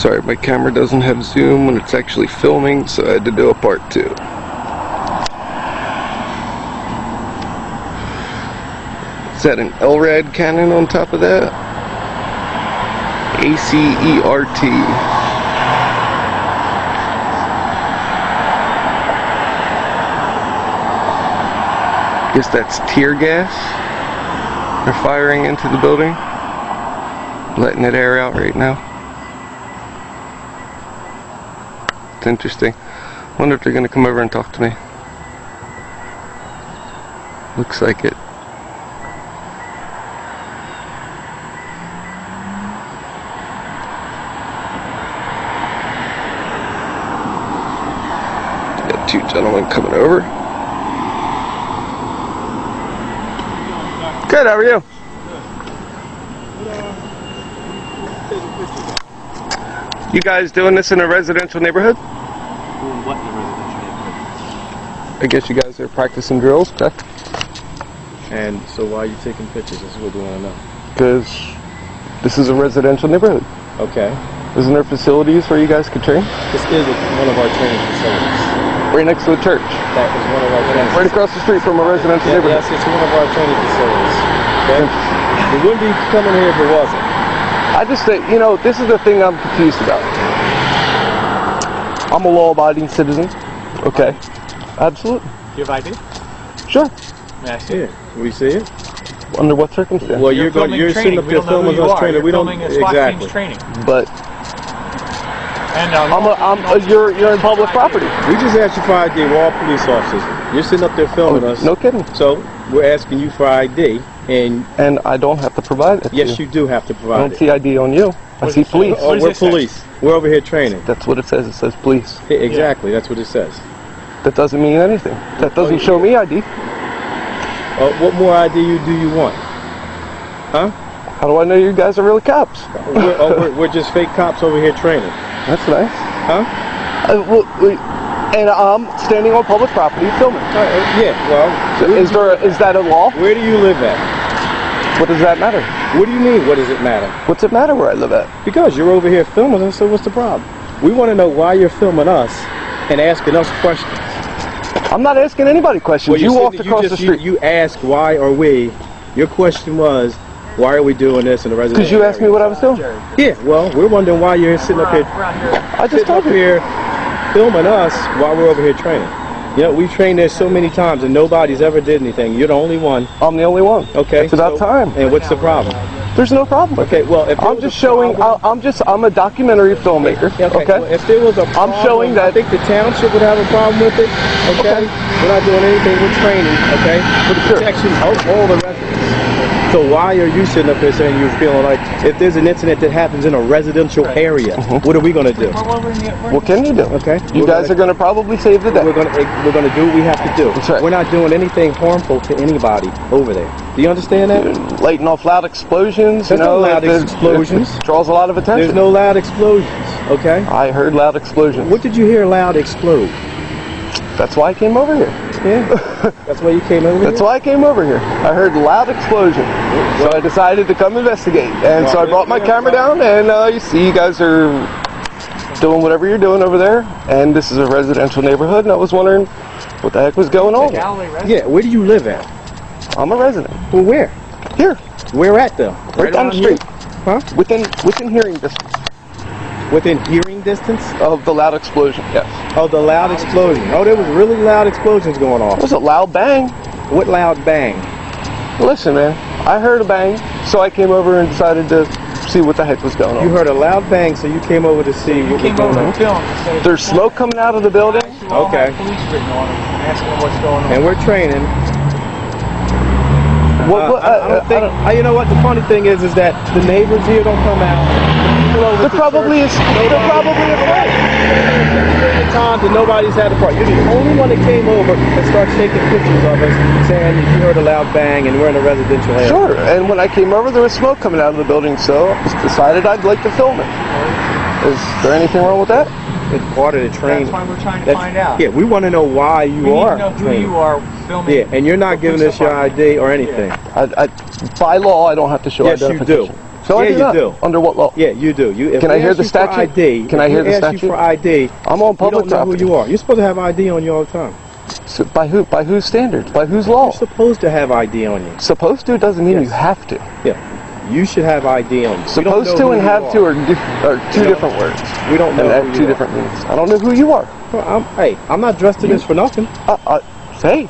Sorry, my camera doesn't have zoom when it's actually filming, so I had to do a part 2. Is that an LRAD cannon on top of that? ACERT. Guess that's tear gas. They're firing into the building, letting it air out right now. It's interesting. Wonder if they're gonna come over and talk to me. Looks like it. Got 2 gentlemen coming over. Good, how are you? You guys doing this in a residential neighborhood? Doing what in a residential neighborhood? I guess you guys are practicing drills, okay? And so why are you taking pictures? This is what we want to know. Because this is a residential neighborhood. Okay. Isn't there facilities where you guys could train? This is one of our training facilities. Right next to the church. That is one of our training Right across the street from a residential neighborhood. Yes, it's one of our training facilities. Okay? We wouldn't be coming here if it wasn't. I just think, you know, this is the thing I'm confused about. I'm a law-abiding citizen. Okay. Absolutely. Do you have ID? Sure. May I see it? We see it? Under what circumstance? Well, you're sitting up there filming us training. We don't exactly. Training. But And you're in public property. We just asked you for ID. We're all police officers. You're sitting up there filming us. No kidding. So we're asking you for ID, and I don't have to provide it. yes, you do have to I provide don't it. see ID on you. I see police. Oh, we're police. We're over here training. That's what it says. It says police. Yeah, exactly. That's what it says. That doesn't mean anything. That doesn't show me ID. What more ID do you want? Huh? How do I know you guys are really cops? We're just fake cops over here training. That's nice. Huh? And I'm standing on public property filming. Yeah, well... Is that a law? Where do you live at? What does that matter? What do you mean, what does it matter? What's it matter where I live at? Because you're over here filming us, so what's the problem? We want to know why you're filming us and asking us questions. I'm not asking anybody questions. Well, you walked across the street. You asked why are we... Your question was, why are we doing this in the residential Because you asked me what I was doing. Yeah, well, we're wondering why you're sitting up here... I just told you. Here filming us while we're over here training. You know, we've trained there so many times and nobody's ever did anything. You're the only one. I'm the only one. Okay. It's about time. And what's the problem? There's no problem. Okay, well, if I'm just showing. I'm a documentary filmmaker. Okay. Well, if there was a problem, I'm showing that. I think the township would have a problem with it. Okay. We're not doing anything with training. Okay. For the protection of all the residents. So why are you sitting up here saying you're feeling like if there's an incident that happens in a residential area, what are we going to do? What can you do? Okay. You guys are going to probably save the day. We're going to do what we have to do. That's right. We're not doing anything harmful to anybody over there. Do you understand that? Lighting off loud explosions. There's no loud explosions. It draws a lot of attention. There's no loud explosions. Okay. I heard loud explosions. What did you hear loud explode? That's why I came over here. Yeah. That's why you came over here? That's why I came over here. I heard loud explosion. So I decided to come investigate. And so I brought my camera down, and you see you guys are doing whatever you're doing over there. And this is a residential neighborhood, and I was wondering what the heck was going on. Yeah, where do you live at? I'm a resident. Well, where? Here. Where at, though? Right down the street. Huh? Within hearing distance. Within hearing distance? Of the loud explosion, yes. Oh, the loud explosion. Oh, there was really loud explosions going on. It was a loud bang. What loud bang? Listen, man, I heard a bang, so I came over and decided to see what the heck was going on. You heard a loud bang, so you came over to see what was going on. There's smoke coming out of the building. Okay. What's going on. And we're training. I don't think. You know what? The funny thing is that the neighbors here don't come out. They're probably afraid. Times and nobody's had a part. You're the only one that came over and started taking pictures of us, saying that you heard a loud bang and we're in a residential area. Sure. And when I came over, there was smoke coming out of the building, so I just decided I'd like to film it. Is there anything wrong with that? It's part of the training. That's why we're trying to find out. Yeah, we want to know why you are. We need to know who you are filming. Yeah, and you're not giving us your ID or anything. By law, I don't have to show identification. Yes, you do. So I Yeah, do you not. do. Under what law? Yeah, you do. If Can I we hear ask the you for statute? ID, Can I hear the If we ask you statute? for ID, I'm on public we don't know property. who you are. You're supposed to have ID on you all the time. So by who? By whose standards? By whose law? You're supposed to have ID on you. Supposed to doesn't mean Yes. you have to. Yeah. You should have ID on you. Supposed to and have to are two different words. We don't know And who have two you different meanings. I don't know who you are. are. Hey, I'm not dressed to this for nothing. Say,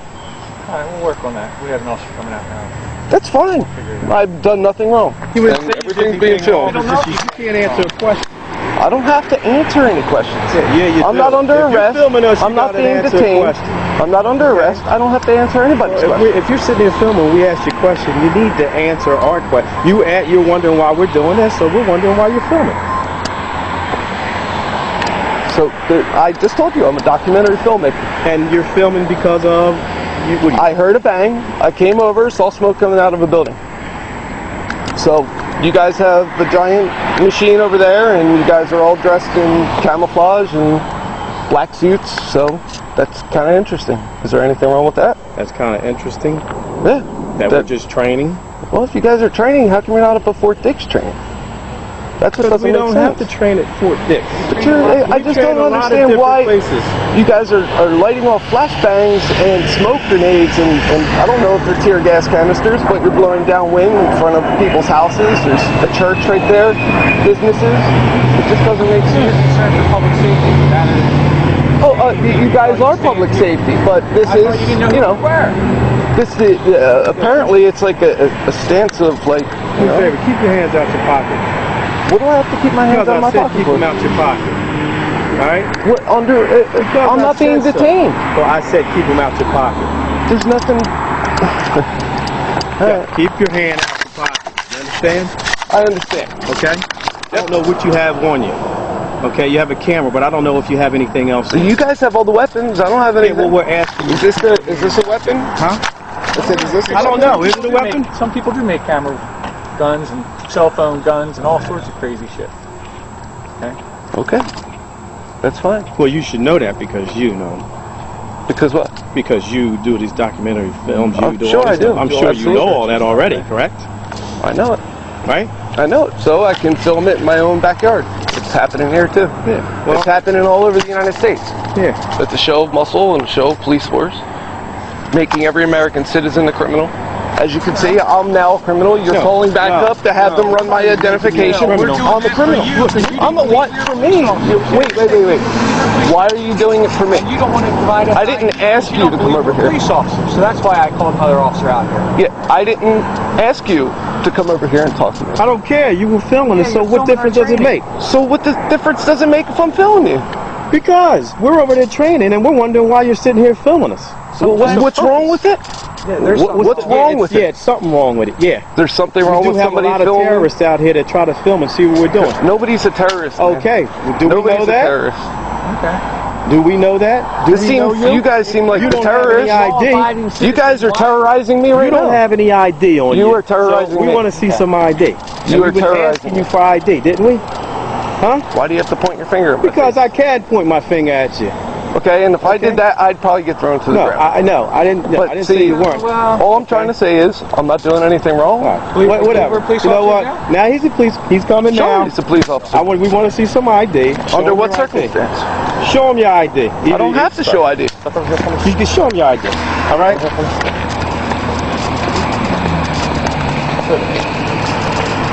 All right, we'll work on that. We have an officer coming out now. that's fine. I've done nothing wrong. You And everything's being filmed. You can't answer a question. I don't have to answer any questions. Yeah, you I'm do. not under If you're arrest. filming us, you I'm not gotta being answer a detained. question. I'm not under arrest. I don't have to answer anybody's question. If you're sitting here filming, we ask you a question, you need to answer our question. You're wondering why we're doing this, so we're wondering why you're filming. So I just told you I'm a documentary filmmaker. And you're filming because of I heard a bang. I came over, saw smoke coming out of a building. So you guys have the giant machine over there, and you guys are all dressed in camouflage and black suits. So that's kind of interesting. Is there anything wrong with that? That's kind of interesting. Yeah. That we're just training. Well, if you guys are training, how come you're not up at Fort Dix training? That's what Because doesn't we make don't sense. have to train at Fort Dix. But I just train don't a lot of understand different why places. you guys are lighting off flashbangs and smoke grenades and I don't know if they're tear gas canisters, but you're blowing downwind in front of people's houses. There's a church right there, businesses. It just doesn't make sense. Concerned for public safety. That is. Oh, you guys are public safety, but this I is, thought you didn't know who you were. this apparently it's like a stance of like, Do me a favor, keep your hands out your pocket. what do I have to keep my hands Because out of my I said pocket keep for? them out your pocket. Alright? What, I'm not being detained. Well, I said keep them out your pocket. There's nothing. Yeah, keep your hand out your pocket. You understand? I understand. Okay? I don't know what you have on you. Okay, you have a camera, but I don't know if you have anything else. So you guys have all the weapons. I don't have Okay, anything. well, we're asking you. Is this a weapon? Huh? I said, is this a I don't weapon? know. Is it a weapon? Some people do make camera guns and cell phone guns and all sorts of crazy shit. Okay. That's fine. Well, you should know that because you know. Because what? Because you do these documentary films. You I'm do sure all I this do. stuff. I'm sure you know all that already, correct? I know it. Right? I know it. So I can film it in my own backyard. It's happening here too. Yeah. Well, It's happening all over the United States. yeah. It's a show of muscle and a show of police force, making every American citizen a criminal. As you can see, I'm now a criminal. You're No, calling back no, up to have them run my identification. We're doing I'm a criminal. I'm a what for me? Wait. Why are you doing it for me? You don't want to provide us. I didn't ask you to come over here. Police officer, so that's why I called another officer out here. Yeah, I didn't ask you to come over here and talk to me. I don't care. You were filming it, Yeah, so you're what filming difference our does it make? So what the difference does it make if I'm filming you? Because we're over there training, and we're wondering why you're sitting here filming us. So what's wrong with it? Yeah, there's What's wrong with Yeah, it? it's something wrong with it. Yeah. There's something We wrong do with have a somebody lot of filming. terrorists out here that try to film and see what we're doing. Nobody's a terrorist. man. Okay. Well, do we Nobody's know a that? terrorist. Okay. Do we know that? Do This we know seems, you guys seem like You the don't have any terrorists. ID. You guys are terrorizing me right You don't now. have any ID on you. You are terrorizing so we me. want to see some ID. You are We've been terrorizing asking me. you for ID, didn't we? Huh? Why do you have to point your finger at me? Because I can't point my finger at you. Okay, and if I did that, I'd probably get thrown to the No, ground. I know. I didn't. But I didn't see, say you weren't. Well, All I'm trying to say is, I'm not doing anything wrong. All right. Whatever. we're police You know what? officers Now he's a police. He's coming Sure, now. he's a police officer. We want to see some ID. Show Under him what your ID. circumstance? Show him your ID. I don't have to show ID. You can show him your ID. All right.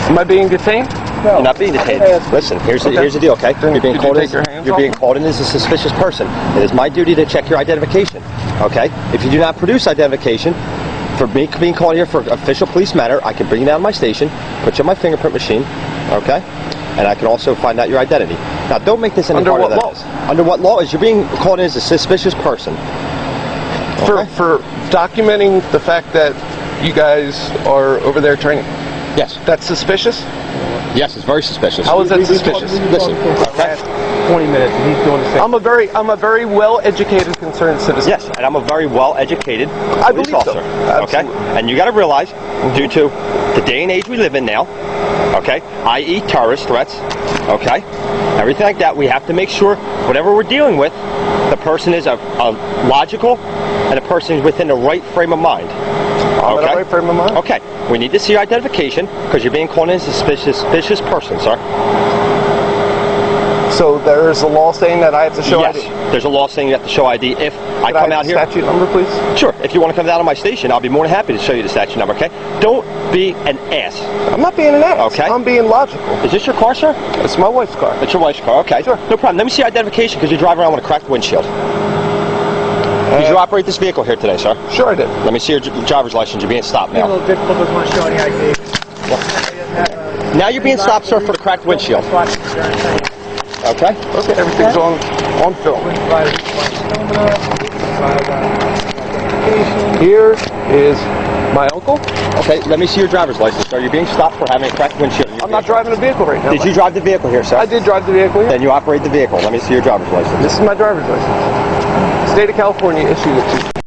Am I being detained? You're not being detained. Listen, here's the deal, okay? Then You're being could you called take as your hands you're off being me? called in as a suspicious person. It is my duty to check your identification. Okay? If you do not produce identification, for me being called here for official police matter, I can bring you down to my station, put you on my fingerprint machine, okay? And I can also find out your identity. Now, don't make this any Under harder what than law? it is. Under what law is you're being called in as a suspicious person? For documenting the fact that you guys are over there training. Yes. That's suspicious? Yes, it's very suspicious. How is that suspicious? Listen, okay? 20 minutes and he's doing the same. I'm a very well-educated, concerned citizen. Yes, and I'm a very well-educated police believe so. officer. Okay, Absolutely. and you got to realize, due to the day and age we live in now, okay, i.e. terrorist threats, okay, everything like that, we have to make sure whatever we're dealing with, the person is a logical, and a person is within the right frame of mind. I'm in the right frame of mind. Okay. We need to see your identification because you're being called in as a suspicious person, sir. So there's a law saying that I have to show yes, ID? There's a law saying you have to show ID. If I come out here... statute number, please? Sure. If you want to come down to my station, I'll be more than happy to show you the statute number, okay? Don't be an ass. I'm not being an ass. Okay. I'm being logical. Is this your car, sir? It's my wife's car. It's your wife's car, okay. Sure. No problem. Let me see your identification because you're driving around with a cracked windshield. Did you operate this vehicle here today, sir? Sure I did. Let me see your driver's license. You're being stopped It's a now. little difficult to want to show any ID. Now you're being stopped, sir, for the cracked windshield. Okay? Okay, everything's on film. Here is my uncle. Okay, let me see your driver's license, sir. You're being stopped for having a cracked windshield. I'm not driving a vehicle right now. Did you drive the vehicle here, sir? I did drive the vehicle here. Then you operate the vehicle. Let me see your driver's license. This is my driver's license. State of California issued it to me.